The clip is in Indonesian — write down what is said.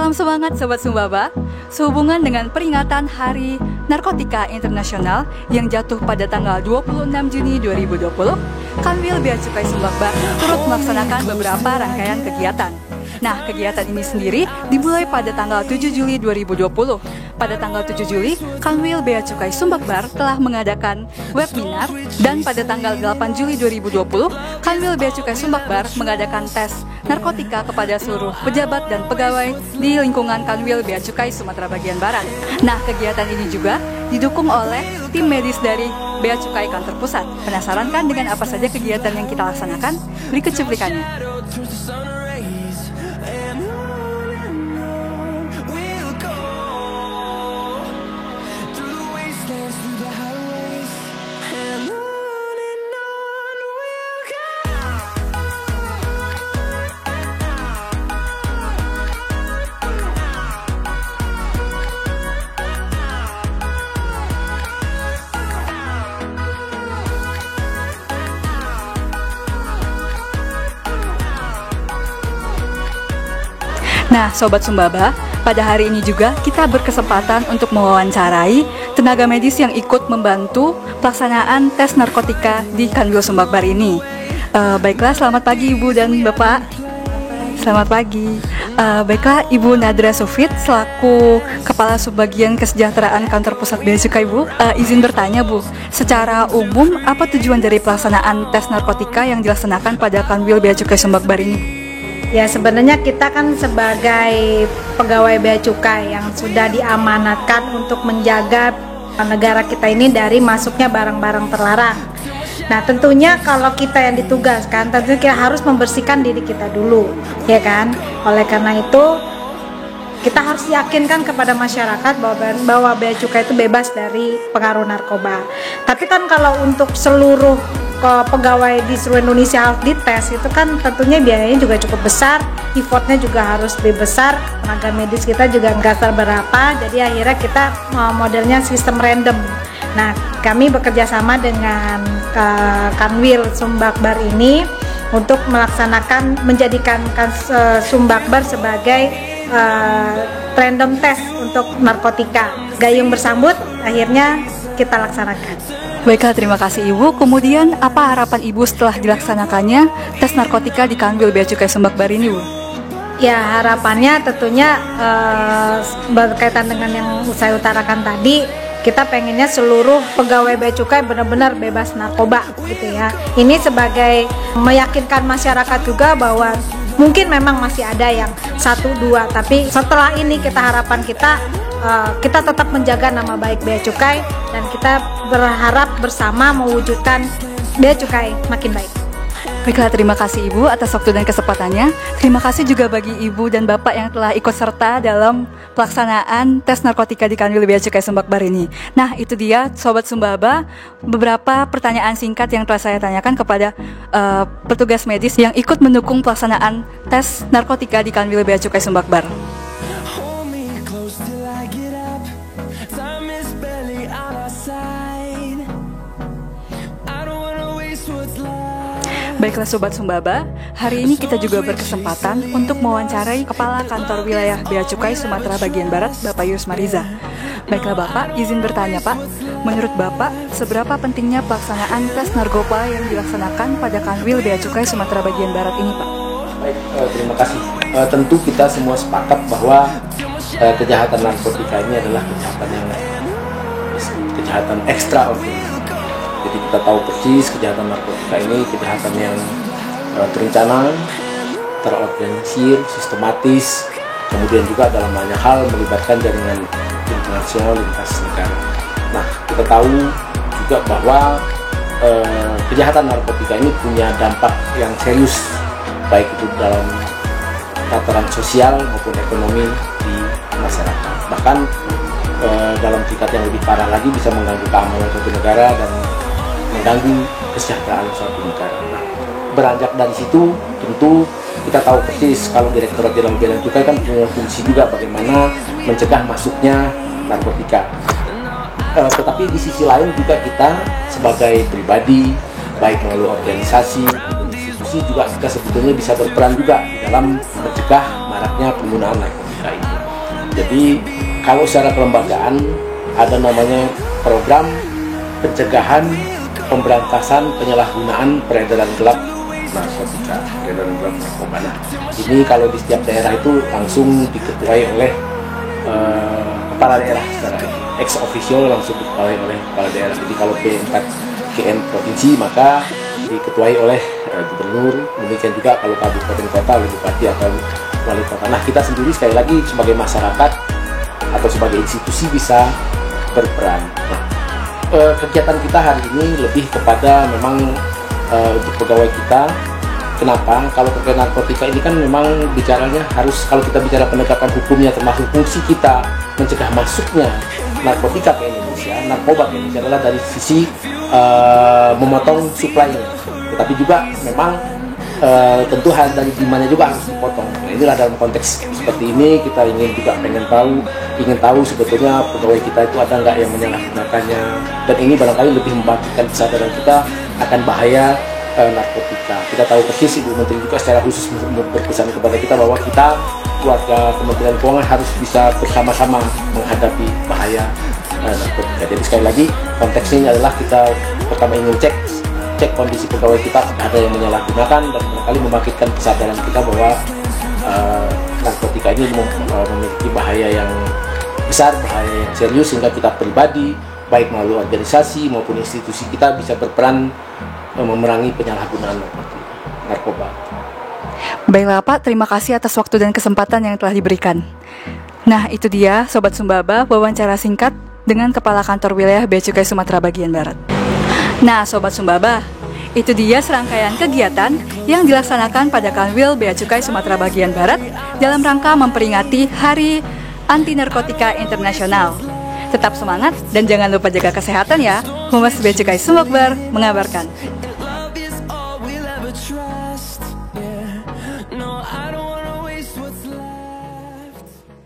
Salam semangat Sobat Sumbaba. Sehubungan dengan peringatan Hari Narkotika Internasional yang jatuh pada tanggal 26 Juni 2020, Kanwil Bea Cukai Sumbakbar turut melaksanakan beberapa rangkaian kegiatan. Nah, kegiatan ini sendiri dimulai pada tanggal 7 Juli 2020. Pada tanggal 7 Juli, Kanwil Bea Cukai Sumbakbar telah mengadakan webinar, dan pada tanggal 8 Juli 2020, Kanwil Bea Cukai Sumbakbar mengadakan tes narkotika kepada seluruh pejabat dan pegawai di lingkungan Kanwil Bea Cukai Sumatera Bagian Barat. Nah, kegiatan ini juga didukung oleh tim medis dari Bea Cukai Kantor Pusat. Penasaran kan dengan apa saja kegiatan yang kita laksanakan? Berikut cuplikannya. Nah, Sobat Sumbaba, pada hari ini juga kita berkesempatan untuk mewawancarai tenaga medis yang ikut membantu pelaksanaan tes narkotika di Kanwil Sumbakbar ini. Baiklah, selamat pagi Ibu dan Bapak. Selamat pagi. Baiklah, Ibu Nadra Sufit selaku Kepala Subbagian Kesejahteraan Kantor Pusat Bea Cukai, Bu. Izin bertanya, Bu, secara umum apa tujuan dari pelaksanaan tes narkotika yang dilaksanakan pada Kanwil Bea Cukai Sumbakbar ini? Ya, sebenarnya kita kan sebagai pegawai bea cukai yang sudah diamanatkan untuk menjaga negara kita ini dari masuknya barang-barang terlarang. Nah, tentunya kalau kita yang ditugaskan, tentunya kita harus membersihkan diri kita dulu, ya kan? Oleh karena itu, kita harus yakinkan kepada masyarakat bahwa bea cukai itu bebas dari pengaruh narkoba. Tapi kan kalau untuk seluruh pegawai di seluruh Indonesia harus dites, itu kan tentunya biayanya juga cukup besar, effortnya juga harus lebih besar, tenaga medis kita juga nggak seberapa, jadi akhirnya kita modelnya sistem random. Nah, kami bekerja sama dengan Kanwil Sumbakbar ini untuk menjadikan Sumbakbar sebagai random test untuk narkotika. Gayung bersambut, akhirnya kita laksanakan. Baiklah, terima kasih Ibu. Kemudian apa harapan Ibu setelah dilaksanakannya tes narkotika di Kanwil Bea Cukai Sumbakbar ini, Bu? Ya, harapannya tentunya berkaitan dengan yang saya utarakan tadi, kita pengennya seluruh pegawai bea cukai benar-benar bebas narkoba gitu ya. Ini sebagai meyakinkan masyarakat juga bahwa mungkin memang masih ada yang 1-2, tapi setelah ini harapan kita tetap menjaga nama baik bea cukai, dan kita berharap bersama mewujudkan bea cukai makin baik. Baiklah, terima kasih Ibu atas waktu dan kesempatannya. Terima kasih juga bagi Ibu dan Bapak yang telah ikut serta dalam pelaksanaan tes narkotika di Kanwil Bea Cukai Sumbakbar ini. Nah, itu dia Sobat Sumbaba, beberapa pertanyaan singkat yang telah saya tanyakan kepada petugas medis yang ikut mendukung pelaksanaan tes narkotika di Kanwil Bea Cukai Sumbakbar. Baiklah Sobat Sumbaba, hari ini kita juga berkesempatan untuk mewawancarai Kepala Kantor Wilayah Bea Cukai Sumatera Bagian Barat, Bapak Yus Mariza. Baiklah Bapak, izin bertanya Pak, menurut Bapak, seberapa pentingnya pelaksanaan tes narkoba yang dilaksanakan pada Kanwil Bea Cukai Sumatera Bagian Barat ini, Pak? Baik, terima kasih. Tentu kita semua sepakat bahwa kejahatan narkotika ini adalah kejahatan ekstraordinari. Jadi kita tahu persis kejahatan narkotika ini kejahatan yang terencana, terorganisir, sistematis, kemudian juga dalam banyak hal melibatkan jaringan internasional lintas negara. Nah, kita tahu juga bahwa kejahatan narkotika ini punya dampak yang serius, baik itu dalam tataran sosial maupun ekonomi di masyarakat. Bahkan dalam tingkat yang lebih parah lagi bisa mengganggu keamanan suatu negara dan mengganggu kesejahteraan suatu negara. Nah, beranjak dari situ, tentu kita tahu persis kalau Direktorat Jenderal Bea dan Cukai kan punya fungsi juga bagaimana mencegah masuknya narkotika. Tetapi di sisi lain juga kita sebagai pribadi, baik melalui organisasi, institusi juga kita sebetulnya bisa berperan juga dalam mencegah maraknya penggunaan narkotika ini. Jadi kalau secara kelembagaan ada namanya program pencegahan pemberantasan penyalahgunaan peredaran gelap narkotika, peredaran gelap narkoba. Nah, ini kalau di setiap daerah itu langsung diketuai oleh kepala daerah secara ex officio, langsung diketuai oleh kepala daerah. Jadi kalau P4KN provinsi maka diketuai oleh gubernur, demikian juga kalau kabupaten kota oleh bupati atau wali kota. Nah, kita sendiri sekali lagi sebagai masyarakat atau sebagai institusi bisa berperan. Nah, kegiatan kita hari ini lebih kepada memang untuk pegawai kita. Kenapa? Kalau terkait narkotika ini kan memang bicaranya harus, kalau kita bicara penegakan hukumnya termasuk fungsi kita mencegah masuknya narkotika ke Indonesia, narkoba ke Indonesia adalah dari sisi memotong supply-nya. Tetapi juga memang tentu hal dari demand-nya juga harus dipotong. Nah, inilah dalam konteks seperti ini kita ingin tahu sebetulnya pegawai kita itu ada nggak yang menyalahgunakannya, dan ini barangkali lebih membangkitkan kesadaran kita akan bahaya narkotika. Kita tahu persis, Ibu Menteri juga secara khusus berpesan kepada kita bahwa kita keluarga Kementerian Keuangan harus bisa bersama-sama menghadapi bahaya narkotika. Jadi sekali lagi konteksnya adalah kita pertama ingin cek kondisi pegawai kita ada yang menyalahgunakan, dan barangkali membangkitkan kesadaran kita bahwa narkotika ini memiliki bahaya yang besar, bahaya yang serius, sehingga kita pribadi baik melalui organisasi maupun institusi kita bisa berperan memerangi penyalahgunaan narkoba. Baiklah Pak, terima kasih atas waktu dan kesempatan yang telah diberikan. Nah, itu dia Sobat Sumbaba, wawancara singkat dengan Kepala Kantor Wilayah Bea Cukai Sumatera Bagian Barat. Nah, Sobat Sumbaba, itu dia serangkaian kegiatan yang dilaksanakan pada Kanwil Bea Cukai Sumatera Bagian Barat dalam rangka memperingati Hari Anti Narkotika Internasional. Tetap semangat dan jangan lupa jaga kesehatan ya. Humas Bea Cukai Sumbawa mengabarkan.